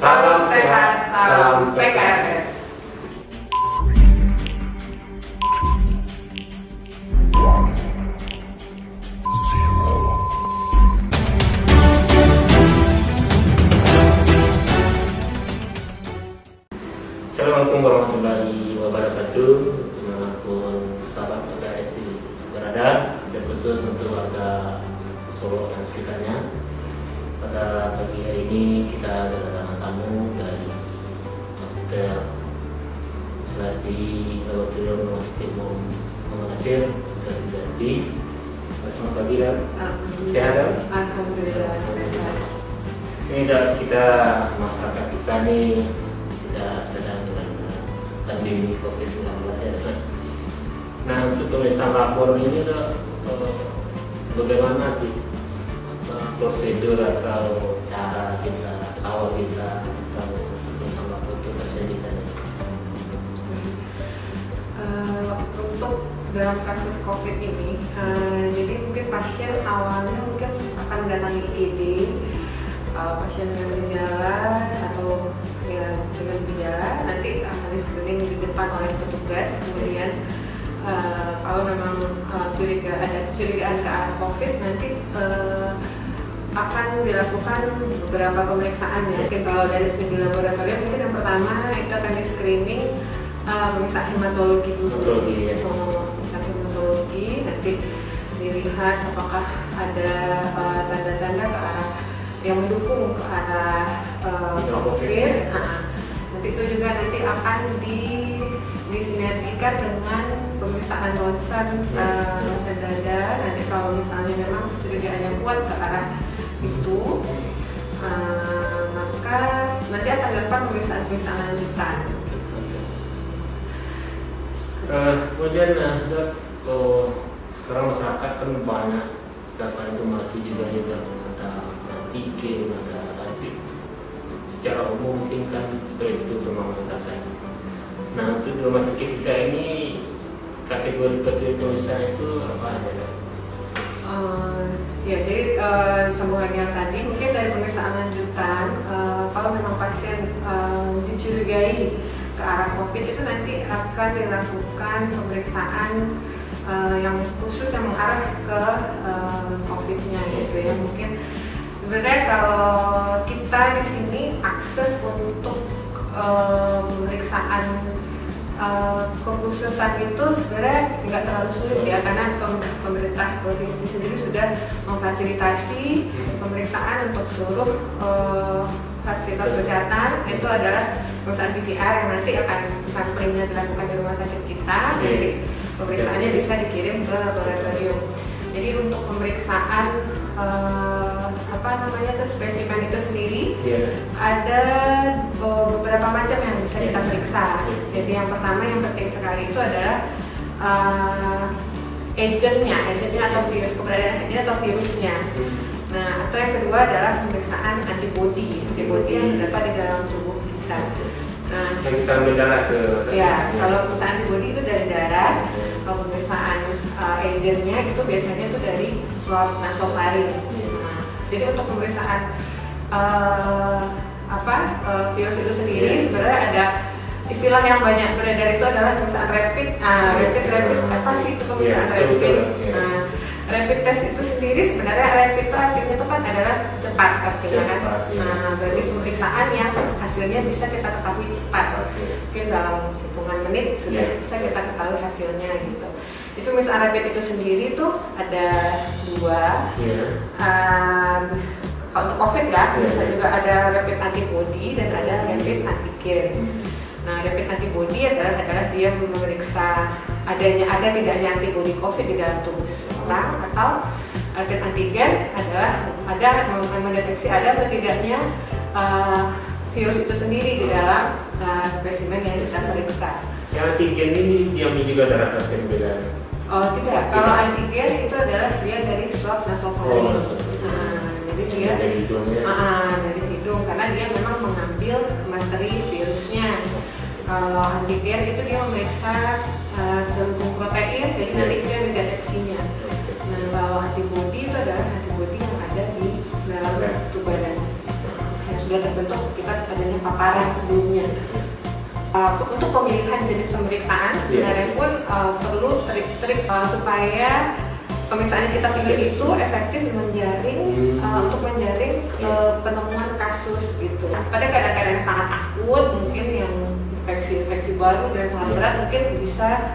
Salam sehat, salam PKRS. Assalamualaikum warahmatullahi wabarakatuh. Dimanapun sahabat PKRS berada, khusus untuk warga Solo dan sekitarnya. Pada pagi hari ini kita kedatangan tamu dari Dr. Selasi Laboratorium Rumah Sakit Muhammad Nasir sudah diganti. Selamat pagi, Dok. Sehat, Dok? Alhamdulillah. Ini Dok, kita masyarakat kita nih sudah sedang dengan pandemi COVID-19 ya, Dok. Nah, untuk pemeriksaan lapor ini, Dok, bagaimana sih prosedur atau cara kita awal kita bisa pemeriksaan lapor itu tersedia? Untuk dalam kasus COVID ini, jadi mungkin pasien awalnya mungkin akan mendatangi IGD, pasien dengan gejala atau ya dengan gejala nanti akan di-screening di depan oleh petugas. Kemudian kalau memang ada curigaan ke arah COVID, nanti akan dilakukan beberapa pemeriksaan ya. Mungkin kalau dari segi laboratorium, mungkin yang pertama itu akan di-screening pemeriksaan hematologi dulu. Pemeriksaan hematologi, nanti dilihat apakah ada tanda-tanda ke arah yang mendukung ke arah COVID. Nanti itu juga nanti akan disinergikan dengan pemeriksaan ronsen dada. Nanti kalau misalnya memang curigaan yang kuat ke arah itu, maka nanti akan dilakukan pemeriksaan lanjutan. Kemudian Dok, sekarang masyarakat kan banyak dapat informasi juga ada antigen, ada rapid. Secara umum mungkin kan seperti itu menggunakan. Nah, untuk di rumah sakit kita ini kategori pemeriksaan itu apa aja, Dok? Ya, jadi sambungan yang tadi mungkin dari pemeriksaan lanjutan, kalau memang pasien dicurigai ke arah COVID, itu nanti akan dilakukan pemeriksaan yang khusus yang mengarah ke COVID-nya gitu ya. Mungkin sebenarnya kalau kita di sini akses untuk pemeriksaan kekhususan itu sebenarnya nggak terlalu sulit ya, karena pemerintah provinsi sendiri sudah memfasilitasi pemeriksaan untuk seluruh fasilitas kesehatan. Itu adalah pemeriksaan PCR yang nanti akan samplingnya dilakukan di rumah sakit kita. Jadi pemeriksaannya bisa dikirim ke laboratorium. Jadi untuk pemeriksaan spesimen itu sendiri ada beberapa macam yang bisa kita periksa. Jadi yang pertama yang penting sekali itu adalah agentnya atau virus, keberadaan agentnya atau virusnya. Nah, atau yang kedua adalah pemeriksaan antibodi yang terdapat di dalam tubuh kita. Nah, yang kita ambil darah ke kalau pemeriksaan antibodi itu dari darah. Kalau pemeriksaan agentnya itu biasanya itu dari swab nasofaring. Jadi untuk pemeriksaan virus itu sendiri sebenarnya ada istilah yang banyak beredar, itu adalah pemeriksaan rapid. Apa sih itu pemeriksaan rapid? Rapid test itu sendiri sebenarnya rapid itu artinya itu kan adalah cepat artinya kan. Berarti pemeriksaan yang hasilnya bisa kita ketahui cepat. Mungkin dalam hitungan menit sudah bisa kita ketahui hasilnya gitu. Itu pemeriksaan rapid itu sendiri tuh ada dua. Kalau untuk COVID ya, bisa juga ada rapid antibody dan ada rapid antigen. Nah, rapid antibody adalah dia memeriksa ada tidaknya antibody COVID di dalam tubuh seseorang, atau rapid antigen adalah mendeteksi ada atau tidaknya virus itu sendiri di dalam spesimen yang kita periksa. Yang antigen ini diambil juga darah pasien beda? Oh tidak, kalau antigen itu adalah dia dari swab nasofaring. Jadi dia dari hidung, karena dia memang mengambil materi virusnya. Kalau antigen itu dia memeriksa seluruh protein, jadi nanti dia mendeteksinya. Nah, kalau antibody itu adalah antibody yang ada di dalam tubuh badan. sudah terbentuk kita adanya paparan sebelumnya. Untuk pemilihan jenis pemeriksaan sebenarnya pun perlu trik-trik supaya pemeriksaan yang kita pilih itu efektif menjaring untuk menjaring penemuan kasus gitu. Pada keadaan yang sangat akut, mungkin yang infeksi baru dan sangat berat, mungkin bisa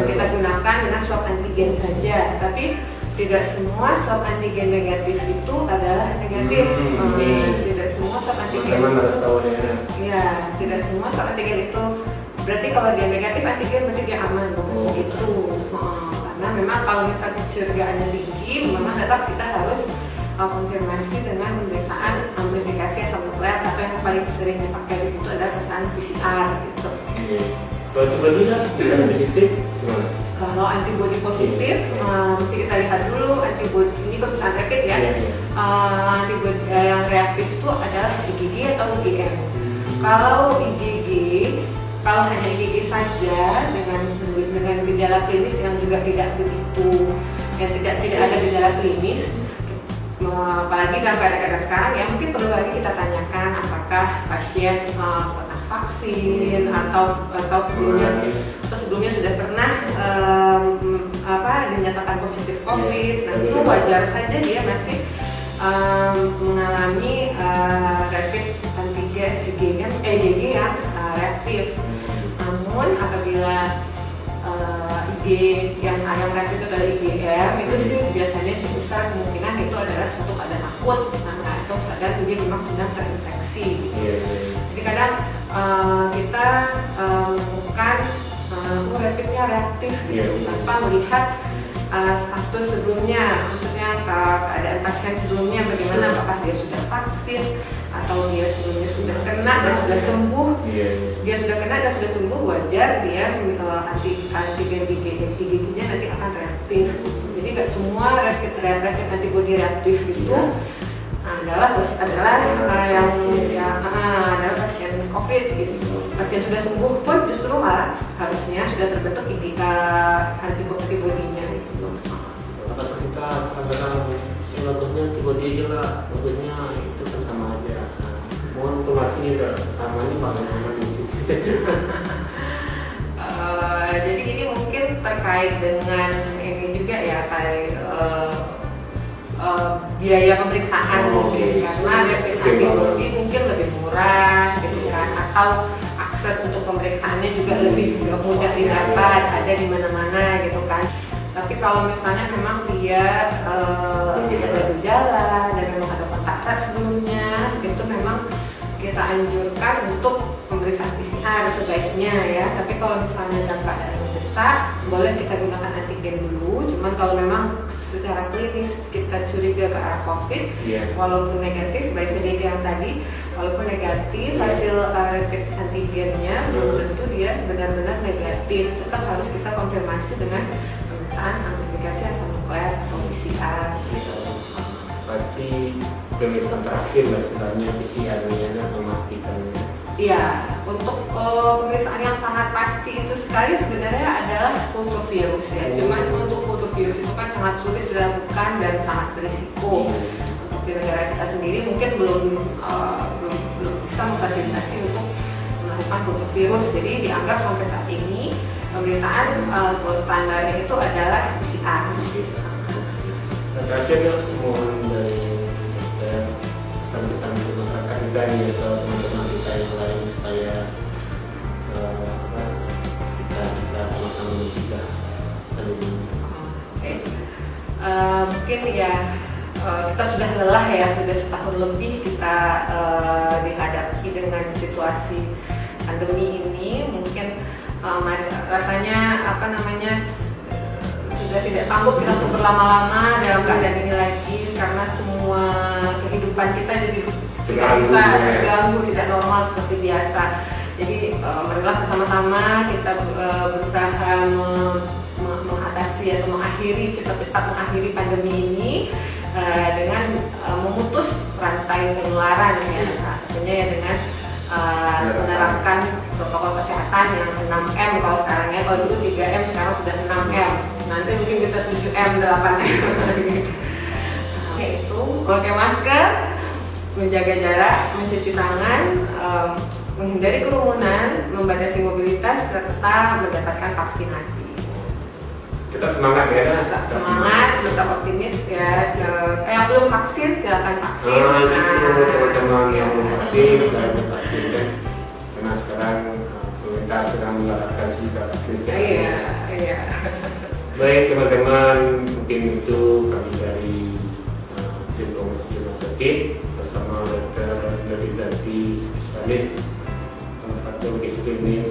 kita gunakan dengan swab antigen saja. Tapi tidak semua swab antigen negatif itu adalah negatif. Tidak semua swab antigen tidak semua swab antigen itu berarti kalau dia negatif antigen berarti dia aman gitu. Karena memang kalau misalnya kecurigaannya tinggi, memang tetap kita harus konfirmasi dengan pemeriksaan amplifikasi asam nukleat, atau yang paling sering dipakai di situ adalah pemeriksaan PCR gitu. Kalau antibody bisa positif gimana? Kalau antibody positif, mesti kita lihat dulu antibody ini pemeriksaan rapid ya. Antibody yang reaktif itu adalah IgG atau IgM. Kalau IgG, kalau hanya IgG saja dengan gejala klinis yang juga tidak begitu, yang tidak ada gejala klinis, apalagi dalam keadaan sekarang ya, mungkin perlu lagi kita tanyakan apakah pasien pernah vaksin atau sebelumnya sudah pernah dinyatakan positif COVID. Nah, itu wajar saja dia masih mengalami rapid antigen IgG yang reaktif. Namun apabila IG yang reaktif itu adalah IgM, itu sih biasanya sih besar kemungkinan itu adalah suatu keadaan akut, atau keadaan dia memang sedang terinfeksi. Jadi kadang kita menemukan rapidnya reaktif tanpa melihat status sebelumnya, maksudnya keadaan pasien sebelumnya bagaimana, apakah dia sudah vaksin atau dia sebelumnya sudah kena dan sudah sembuh. Dia sudah kena dan sudah sembuh, wajar dia antigen IgG-nya nanti akan reaktif. Jadi nggak semua rapid antibody reaktif itu adalah pasien COVID gitu. Pasien sudah sembuh pun justru malah harusnya sudah terbentuk antibody-nya gitu. Pas kita katakan yang bagusnya antibody aja lah, bagusnya itu kan sama aja. Mohon informasinya udah sama ini bagaimana di sini. Jadi ini mungkin terkait dengan ini juga ya, kayak biaya pemeriksaan mungkin, karena rapid antibody mungkin lebih murah gitu kan, atau akses untuk pemeriksaannya juga lebih mudah didapat, ada di mana-mana gitu kan. Tapi kalau misalnya memang dia ada gejala dan memang ada kontak erat sebelumnya, itu memang kita anjurkan untuk pemeriksaan PCR sebaiknya ya. Tapi kalau misalnya dalam keadaan mendesak, boleh kita gunakan antigen dulu. Cuman kalau memang secara klinis kita curiga ke arah COVID, walaupun negatif, baik IgG yang tadi, walaupun negatif, hasil rapid antigennya belum tentu dia benar-benar negatif. Tetap harus kita konfirmasi dengan pemeriksaan amplifikasi asam nukleat atau PCR gitu. Berarti pemeriksaan terakhir lah sebenarnya PCR-nya memastikannya. Iya, untuk pemeriksaan yang sangat pasti itu sekali sebenarnya adalah kultur virus ya. Cuman untuk kultur virus itu kan sangat sulit dilakukan dan sangat berisiko. Untuk di negara kita sendiri mungkin belum bisa memfasilitasi untuk melakukan kultur virus. Jadi dianggap sampai saat ini pemeriksaan gold standarnya itu adalah PCR. Terakhir ya, mohon dari pesan-pesan untuk masyarakat kita nih atau teman-teman kita yang lain supaya kita bisa sama-sama mencegah pandemi. Mungkin ya kita sudah lelah ya, sudah setahun lebih kita dihadapi dengan situasi pandemi ini. Mungkin rasanya sudah tidak sanggup kita untuk berlama-lama dalam keadaan ini lagi, karena semua kehidupan kita jadi tidak bisa terganggu, tidak normal seperti biasa. Jadi marilah bersama-sama kita berusaha mengatasi atau cepat-cepat mengakhiri pandemi ini dengan memutus rantai penularan ya, salah satunya ya dengan menerapkan protokol kesehatan yang 6M kalau sekarang ya. Kalau dulu 3M, sekarang sudah 6M. Nanti mungkin bisa 7M, 8M. Oke, itu pakai masker, menjaga jarak, mencuci tangan, menghindari kerumunan, membatasi mobilitas, serta mendapatkan vaksinasi. Tetap semangat ya. Tetap semangat, tetap optimis ya. Yang belum vaksin silakan vaksin. Itu teman-teman yang belum vaksin silahkan vaksin kan. Karena sekarang pemerintah sedang menggalakkan sudah vaksin. Iya. Baik teman-teman, mungkin itu kami dari tim promosi rumah sakit bersama Dr. Nurrizanti, spesialis patologi klinis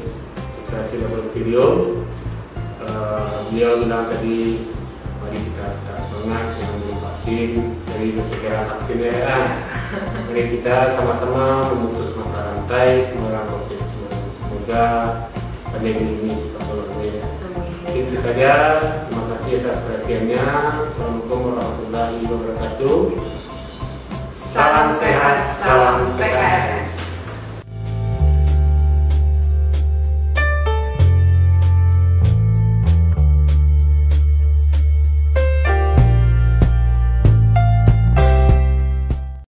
isolasi laboratorium. Beliau bilang tadi, mari kita tetap semangat yang belum vaksin, dari segera vaksin ya. Mari kita sama-sama memutus mata rantai penularan COVID-19. Semoga pandemi ini cepat berakhir. Itu saja. Terima kasih atas perhatiannya. Assalamualaikum warahmatullahi wabarakatuh. Salam sehat, salam PKR.